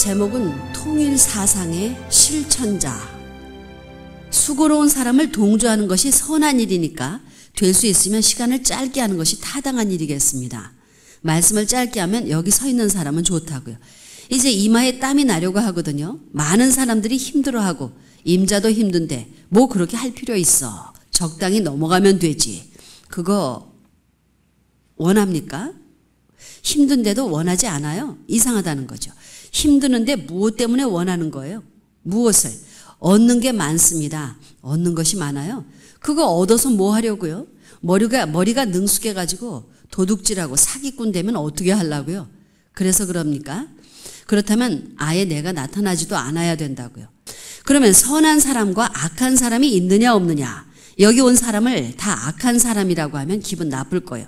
제목은 통일사상의 실천자. 수고로운 사람을 동조하는 것이 선한 일이니까 될 수 있으면 시간을 짧게 하는 것이 타당한 일이겠습니다. 말씀을 짧게 하면 여기 서 있는 사람은 좋다고요. 이제 이마에 땀이 나려고 하거든요. 많은 사람들이 힘들어하고 임자도 힘든데 뭐 그렇게 할 필요 있어. 적당히 넘어가면 되지. 그거 원합니까? 힘든데도 원하지 않아요. 이상하다는 거죠. 힘드는데 무엇 때문에 원하는 거예요? 무엇을? 얻는 게 많습니다. 얻는 것이 많아요. 그거 얻어서 뭐 하려고요? 머리가 능숙해가지고 도둑질하고 사기꾼 되면 어떻게 하려고요? 그래서 그럽니까? 그렇다면 아예 내가 나타나지도 않아야 된다고요. 그러면 선한 사람과 악한 사람이 있느냐 없느냐? 여기 온 사람을 다 악한 사람이라고 하면 기분 나쁠 거예요.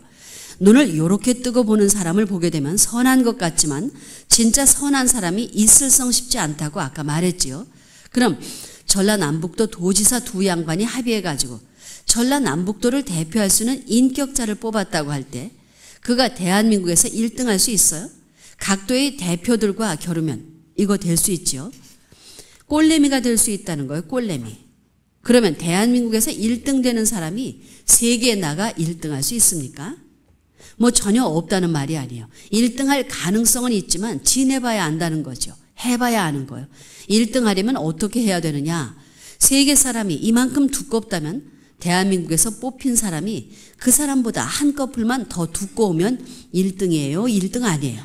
눈을 요렇게 뜨고 보는 사람을 보게 되면 선한 것 같지만 진짜 선한 사람이 있을성 싶지 않다고 아까 말했지요. 그럼 전라남북도 도지사 두 양반이 합의해가지고 전라남북도를 대표할 수 있는 인격자를 뽑았다고 할 때 그가 대한민국에서 1등 할 수 있어요? 각도의 대표들과 겨루면 이거 될 수 있죠. 꼴레미가 될 수 있다는 거예요. 꼴레미. 그러면 대한민국에서 1등 되는 사람이 세계에 나가 1등 할 수 있습니까? 뭐 전혀 없다는 말이 아니에요. 1등 할 가능성은 있지만 지내봐야 안다는 거죠. 해봐야 아는 거예요. 1등 하려면 어떻게 해야 되느냐. 세계 사람이 이만큼 두껍다면 대한민국에서 뽑힌 사람이 그 사람보다 한꺼풀만 더 두꺼우면 1등이에요? 1등 아니에요?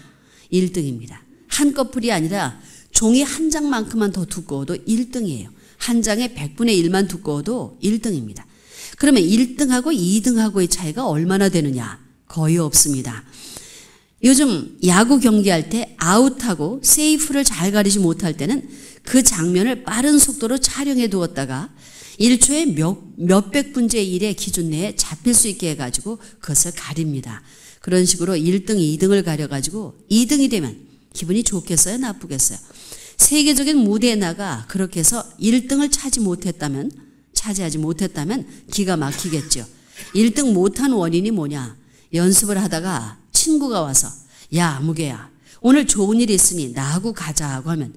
1등입니다. 한꺼풀이 아니라 종이 한 장만큼만 더 두꺼워도 1등이에요. 한 장에 100분의 1만 두꺼워도 1등입니다. 그러면 1등하고 2등하고의 차이가 얼마나 되느냐? 거의 없습니다. 요즘 야구 경기할 때 아웃하고 세이프를 잘 가리지 못할 때는 그 장면을 빠른 속도로 촬영해 두었다가 1초에 몇백 분의 1의 기준 내에 잡힐 수 있게 해가지고 그것을 가립니다. 그런 식으로 1등, 2등을 가려가지고 2등이 되면 기분이 좋겠어요? 나쁘겠어요? 세계적인 무대에 나가 그렇게 해서 1등을 차지하지 못했다면 기가 막히겠죠. 1등 못한 원인이 뭐냐? 연습을 하다가 친구가 와서 야 무게야 오늘 좋은 일이 있으니 나하고 가자고 하면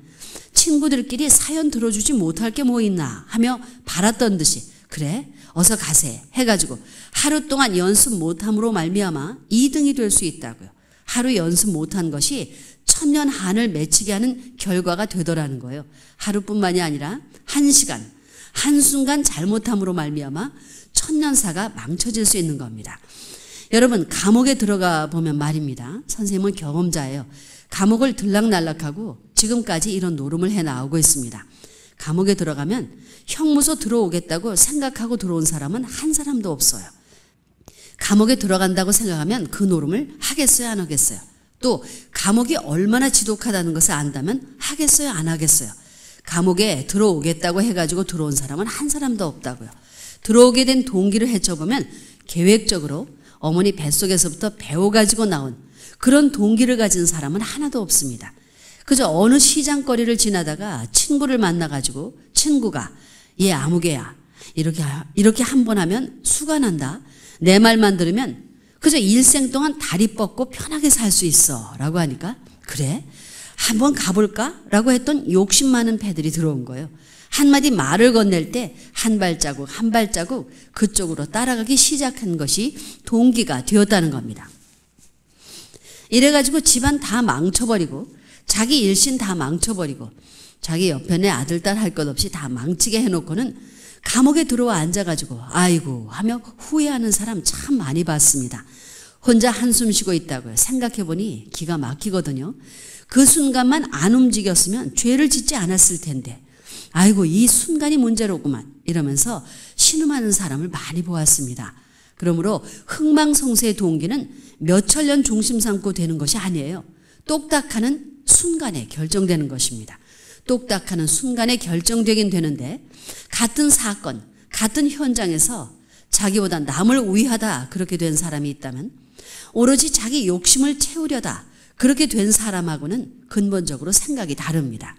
친구들끼리 사연 들어주지 못할 게 뭐 있나 하며 바랐던 듯이 그래 어서 가세 해가지고 하루 동안 연습 못함으로 말미암아 2등이 될 수 있다고요. 하루 연습 못한 것이 천년 한을 맺히게 하는 결과가 되더라는 거예요. 하루뿐만이 아니라 1시간 한순간 잘못함으로 말미암아 천년사가 망쳐질 수 있는 겁니다. 여러분 감옥에 들어가 보면 말입니다. 선생님은 경험자예요. 감옥을 들락날락하고 지금까지 이런 노름을 해나오고 있습니다. 감옥에 들어가면 형무소 들어오겠다고 생각하고 들어온 사람은 한 사람도 없어요. 감옥에 들어간다고 생각하면 그 노름을 하겠어요 안 하겠어요? 또 감옥이 얼마나 지독하다는 것을 안다면 하겠어요 안 하겠어요? 감옥에 들어오겠다고 해가지고 들어온 사람은 한 사람도 없다고요. 들어오게 된 동기를 헤쳐보면 계획적으로 어머니 뱃속에서부터 배워가지고 나온 그런 동기를 가진 사람은 하나도 없습니다. 그저 어느 시장거리를 지나다가 친구를 만나가지고 친구가 얘 아무개야 이렇게 한 번 하면 수가 난다. 내 말만 들으면 그저 일생 동안 다리 뻗고 편하게 살 수 있어 라고 하니까 그래? 한번 가볼까? 라고 했던 욕심 많은 패들이 들어온 거예요. 한마디 말을 건넬 때 한 발자국 한 발자국 그쪽으로 따라가기 시작한 것이 동기가 되었다는 겁니다. 이래가지고 집안 다 망쳐버리고 자기 일신 다 망쳐버리고 자기 옆에내 아들 딸 할 것 없이 다 망치게 해놓고는 감옥에 들어와 앉아가지고 아이고 하며 후회하는 사람 참 많이 봤습니다. 혼자 한숨 쉬고 있다고요. 생각해보니 기가 막히거든요. 그 순간만 안 움직였으면 죄를 짓지 않았을 텐데 아이고 이 순간이 문제로구만 이러면서 신음하는 사람을 많이 보았습니다. 그러므로 흥망성쇠의 동기는 몇 천년 중심 삼고 되는 것이 아니에요. 똑딱하는 순간에 결정되는 것입니다. 똑딱하는 순간에 결정되긴 되는데 같은 사건, 같은 현장에서 자기보다 남을 우위하다 그렇게 된 사람이 있다면 오로지 자기 욕심을 채우려다 그렇게 된 사람하고는 근본적으로 생각이 다릅니다.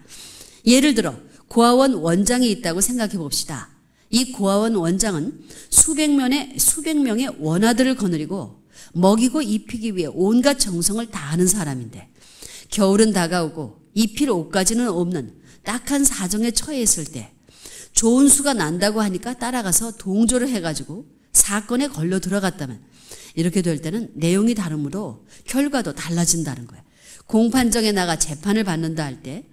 예를 들어 고아원 원장이 있다고 생각해 봅시다. 이 고아원 원장은 수백 명의 원아들을 거느리고 먹이고 입히기 위해 온갖 정성을 다하는 사람인데 겨울은 다가오고 입힐 옷까지는 없는 딱한 사정에 처해 있을 때 좋은 수가 난다고 하니까 따라가서 동조를 해가지고 사건에 걸려 들어갔다면 이렇게 될 때는 내용이 다르므로 결과도 달라진다는 거예요. 공판정에 나가 재판을 받는다 할 때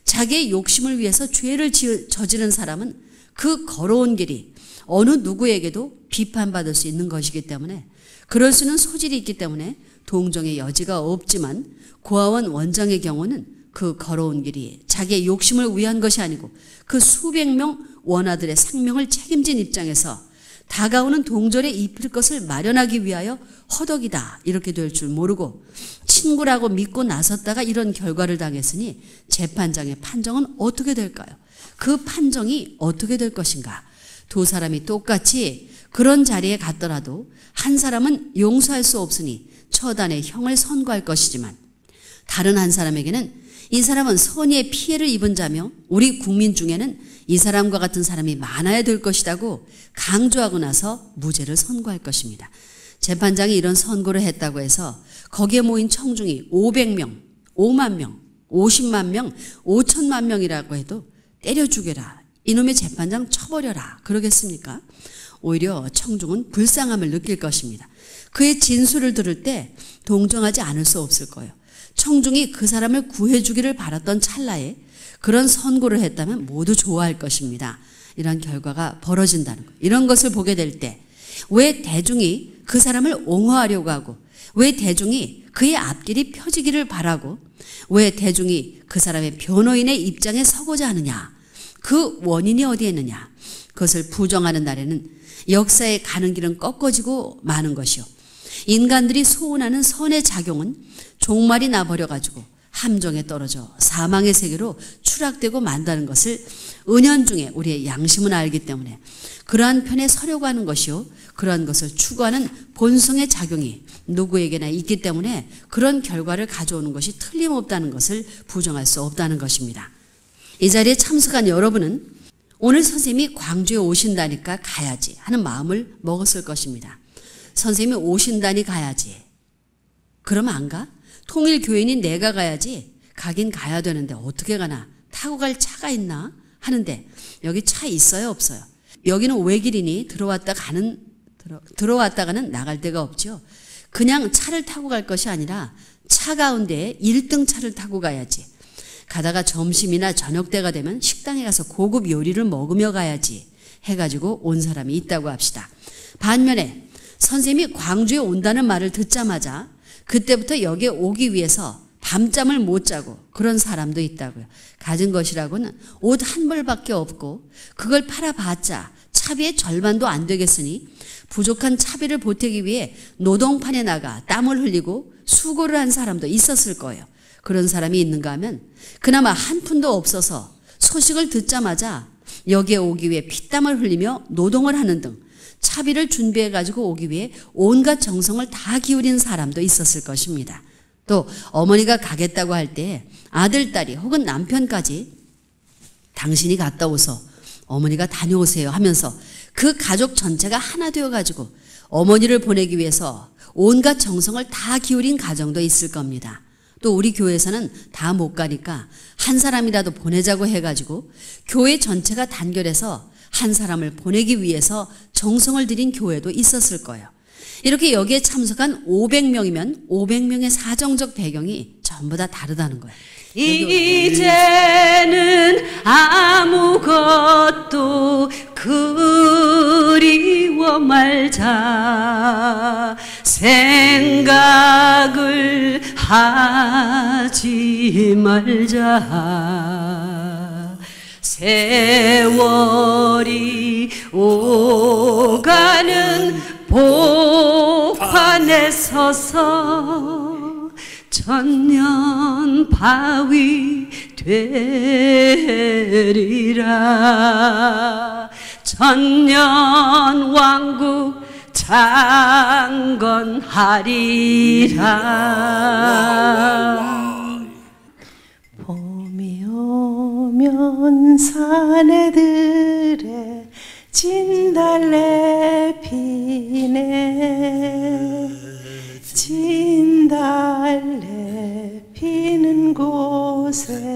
자기의 욕심을 위해서 죄를 저지른 사람은 그 걸어온 길이 어느 누구에게도 비판받을 수 있는 것이기 때문에 그럴 수 있는 소질이 있기 때문에 동정의 여지가 없지만 고아원 원장의 경우는 그 걸어온 길이 자기의 욕심을 위한 것이 아니고 그 수백 명 원아들의 생명을 책임진 입장에서 다가오는 동절에 입힐 것을 마련하기 위하여 허덕이다 이렇게 될 줄 모르고 친구라고 믿고 나섰다가 이런 결과를 당했으니 재판장의 판정은 어떻게 될까요? 그 판정이 어떻게 될 것인가? 두 사람이 똑같이 그런 자리에 갔더라도 한 사람은 용서할 수 없으니 처단의 형을 선고할 것이지만 다른 한 사람에게는 이 사람은 선의의 피해를 입은 자며 우리 국민 중에는 이 사람과 같은 사람이 많아야 될 것이라고 강조하고 나서 무죄를 선고할 것입니다. 재판장이 이런 선고를 했다고 해서 거기에 모인 청중이 500명, 5만 명, 50만 명, 5천만 명이라고 해도 때려 죽여라. 이놈의 재판장 쳐버려라. 그러겠습니까? 오히려 청중은 불쌍함을 느낄 것입니다. 그의 진술을 들을 때 동정하지 않을 수 없을 거예요. 청중이 그 사람을 구해주기를 바랐던 찰나에 그런 선고를 했다면 모두 좋아할 것입니다. 이런 결과가 벌어진다는 것. 이런 것을 보게 될 때 왜 대중이 그 사람을 옹호하려고 하고 왜 대중이 그의 앞길이 펴지기를 바라고 왜 대중이 그 사람의 변호인의 입장에 서고자 하느냐. 그 원인이 어디에 있느냐. 그것을 부정하는 날에는 역사의 가는 길은 꺾어지고 마는 것이요. 인간들이 소원하는 선의 작용은 종말이 나버려가지고 함정에 떨어져 사망의 세계로 추락되고 만다는 것을 은연중에 우리의 양심은 알기 때문에 그러한 편에 서려고 하는 것이요. 그러한 것을 추구하는 본성의 작용이 누구에게나 있기 때문에 그런 결과를 가져오는 것이 틀림없다는 것을 부정할 수 없다는 것입니다. 이 자리에 참석한 여러분은 오늘 선생님이 광주에 오신다니까 가야지 하는 마음을 먹었을 것입니다. 선생님이 오신다니 가야지. 그럼 안 가? 통일교인인 내가 가야지. 가긴 가야 되는데 어떻게 가나? 타고 갈 차가 있나? 하는데 여기 차 있어요? 없어요? 여기는 외길이니 들어왔다가는 나갈 데가 없죠. 그냥 차를 타고 갈 것이 아니라 차 가운데 1등 차를 타고 가야지. 가다가 점심이나 저녁 때가 되면 식당에 가서 고급 요리를 먹으며 가야지 해가지고 온 사람이 있다고 합시다. 반면에 선생님이 광주에 온다는 말을 듣자마자 그때부터 여기에 오기 위해서 밤잠을 못 자고 그런 사람도 있다고요. 가진 것이라고는 옷 한 벌밖에 없고 그걸 팔아봤자 차비의 절반도 안 되겠으니 부족한 차비를 보태기 위해 노동판에 나가 땀을 흘리고 수고를 한 사람도 있었을 거예요. 그런 사람이 있는가 하면 그나마 한 푼도 없어서 소식을 듣자마자 여기에 오기 위해 피땀을 흘리며 노동을 하는 등 차비를 준비해가지고 오기 위해 온갖 정성을 다 기울인 사람도 있었을 것입니다. 또 어머니가 가겠다고 할 때 아들, 딸이 혹은 남편까지 당신이 갔다 오소, 어머니가 다녀오세요 하면서 그 가족 전체가 하나 되어가지고 어머니를 보내기 위해서 온갖 정성을 다 기울인 가정도 있을 겁니다. 또 우리 교회에서는 다 못 가니까 한 사람이라도 보내자고 해가지고 교회 전체가 단결해서 한 사람을 보내기 위해서 정성을 들인 교회도 있었을 거예요. 이렇게 여기에 참석한 500명이면 500명의 사정적 배경이 전부 다 다르다는 거예요. 이제는 아무것도 그리워 말자. 생각을 하지 말자. 세월이 오가는 복판에 서서 천년 바위 되리라. 천년 왕국 창건하리라. 봄이 오면 산에들에 진달래 피네. 진달래 피는 곳에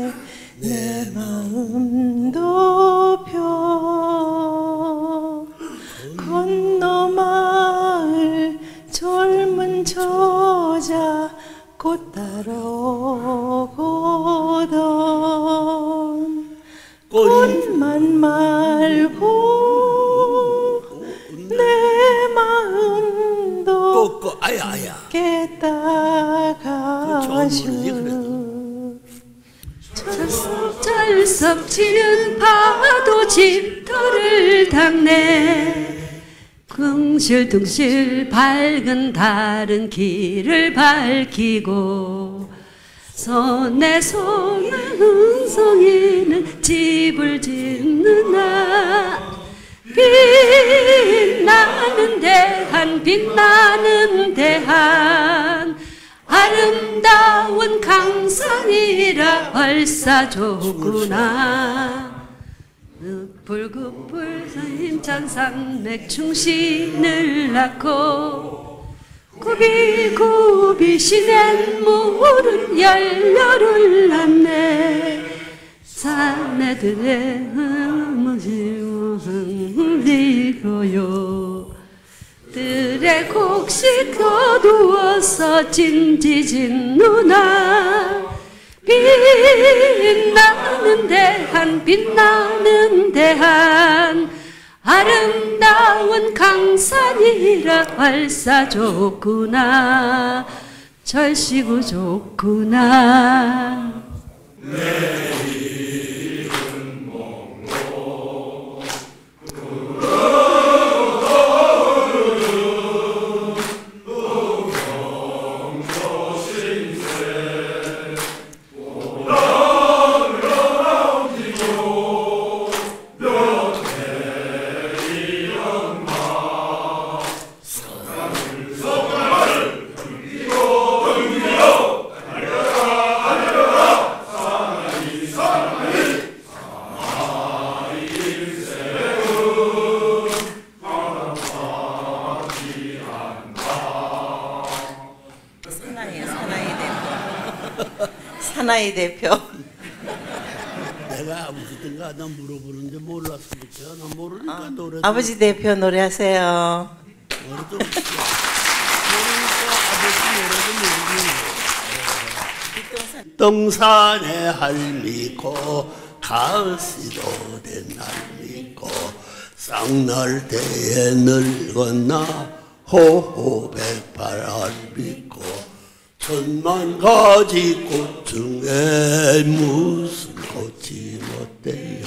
말만 말고 내 마음도 깨닫가시오. 철썩 치는 파도 집터를 닦네. 둥실둥실 밝은 달은 길을 밝히고 손에 손을 흥성이는 집을 짓느나. 빛나는 대한 빛나는 대한 아름다운 강산이라 벌써 좋구나. 읍불급불 힘찬 산맥 충신을 낳고 굽이굽이 시낸 물은 열렬을 낳네. 사내들의 흐리고요. 들의 곡식 거두어서 진지진 누나. 빛나는 대한 빛나는 대한 아름다운 강산이라 벌써 좋구나. 절시고 좋구나. 사나이 대표. 내가 아버지든가 나 물어보는데 몰랐으니까 나 모르니까 노래. 아버지 대표 노래하세요. 노래도 모르니까 아버지 노래도 모르고. 동산에 할미고 가을씨도 된 할미고 쌍날 때에 늙었나 호호백발 할미고 천만 가지 꽃 중에 무슨 꽃이 못돼요.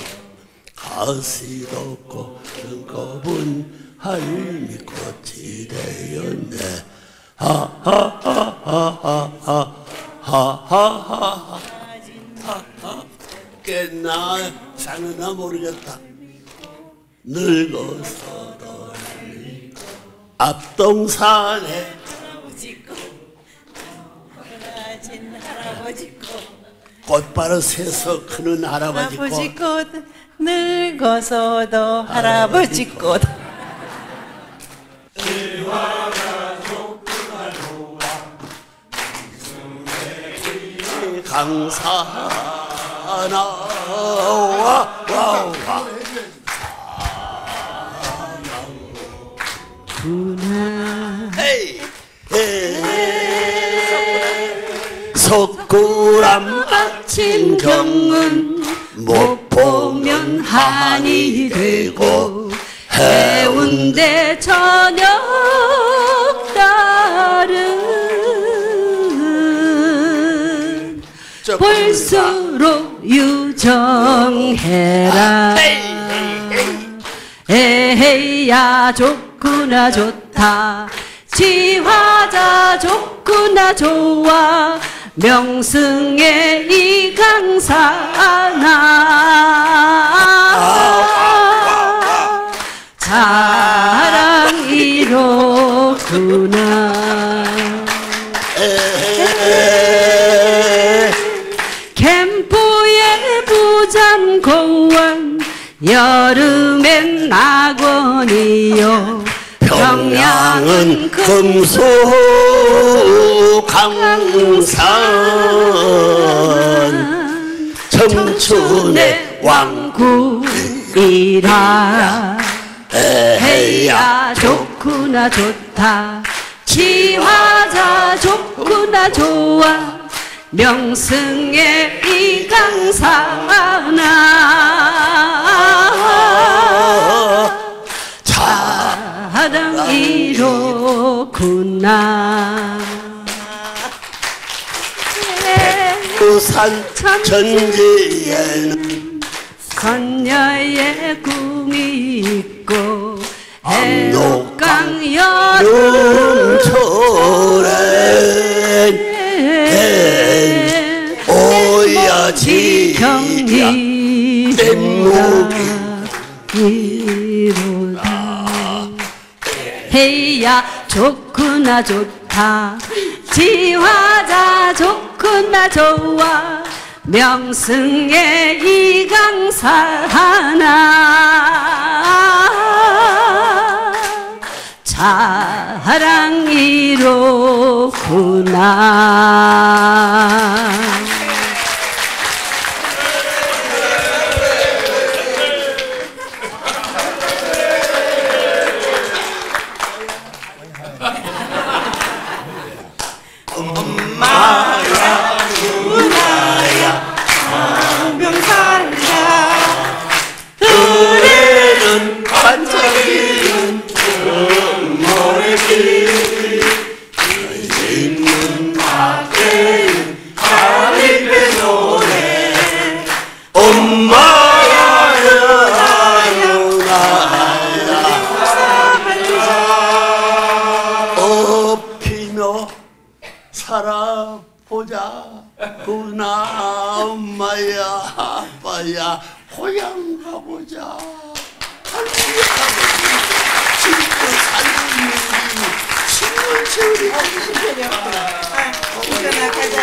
가시 덮고 눈곱은 할미꽃이 되었네. 하하하하하하하하하. 깼나 자느나 모르겠다. 늙어서도 앞동산에 꽃바로 새서 크는 할아버지 꽃 늙어서도 할아버지 꽃. 강사나 와와 헤이 석굴암 아침 경은 못 보면 한이 되고 해운대 저녁 달은 볼수록 유정해라. 에헤야 좋구나 좋다. 지화자 좋구나 좋아. 명승의 이 강사나 자랑 이로구나. 캠프의 부장공원 여름엔 낙원이요. 평양은 금속 강산 청춘의 왕국이라. 에헤야 좋구나 좋다. 지화자 좋구나 좋아. 명승의 이 강산아 자랑 이로구나. 부산 전지에는 선녀의 궁이 있고 압록강 여름 초래 오야지 경이로다. 헤야 좋구나 좋다 지화자 좋구나 좋아 명승의 이강사 하나 자랑이로구나. 엄마야 누나야 상병살자 노래는 반짝이는 모래길 있는 밖에는 하늘의 노래 엄마야 누나야 업히며 살아보자 구나 엄마야 아빠야 고향 가보자 할머니 가보자 진짜 살림이 신문 세월이 신편아 가자.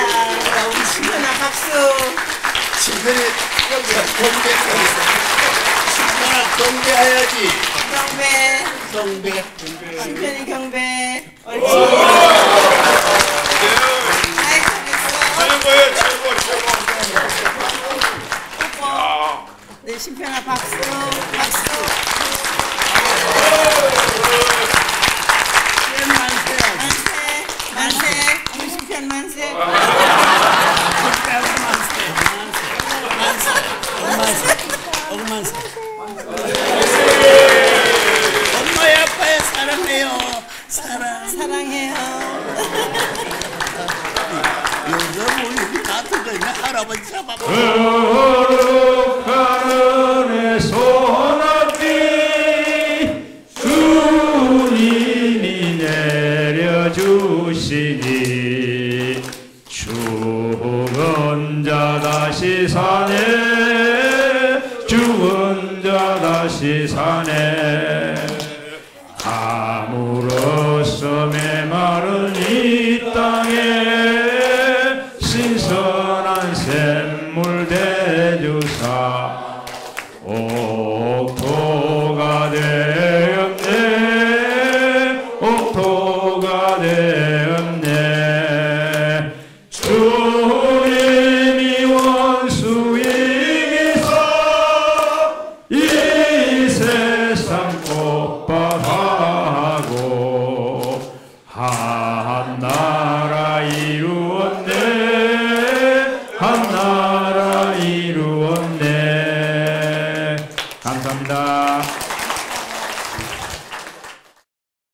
우리 신편아 박수. 신편이 여기가 경배가 있어 신편아 경배해야지 경배. 경배 신편이 경배. 옳지. 아이 잘했어. 최고예요, 최고. 네 신편아 박수. 만세. 우리 신편 만세. 억만세 엄마야 아빠야 사랑해요 사랑해요. 요즘 우리 같은 거냐 할아버지 잡아봐 거룩하늘의 소나비 주님이 내려주시니 죽은 자 다시 사네 죽은 자 다시 사네 아무로써 메마른 이 땅에 신선한 샘물 대주사 옥토가 되었네 옥토가 되었네 주님이 원수이기사 이 세상 꽃밭하고 한 나라 이루었네 한 나라 이루었네. 감사합니다.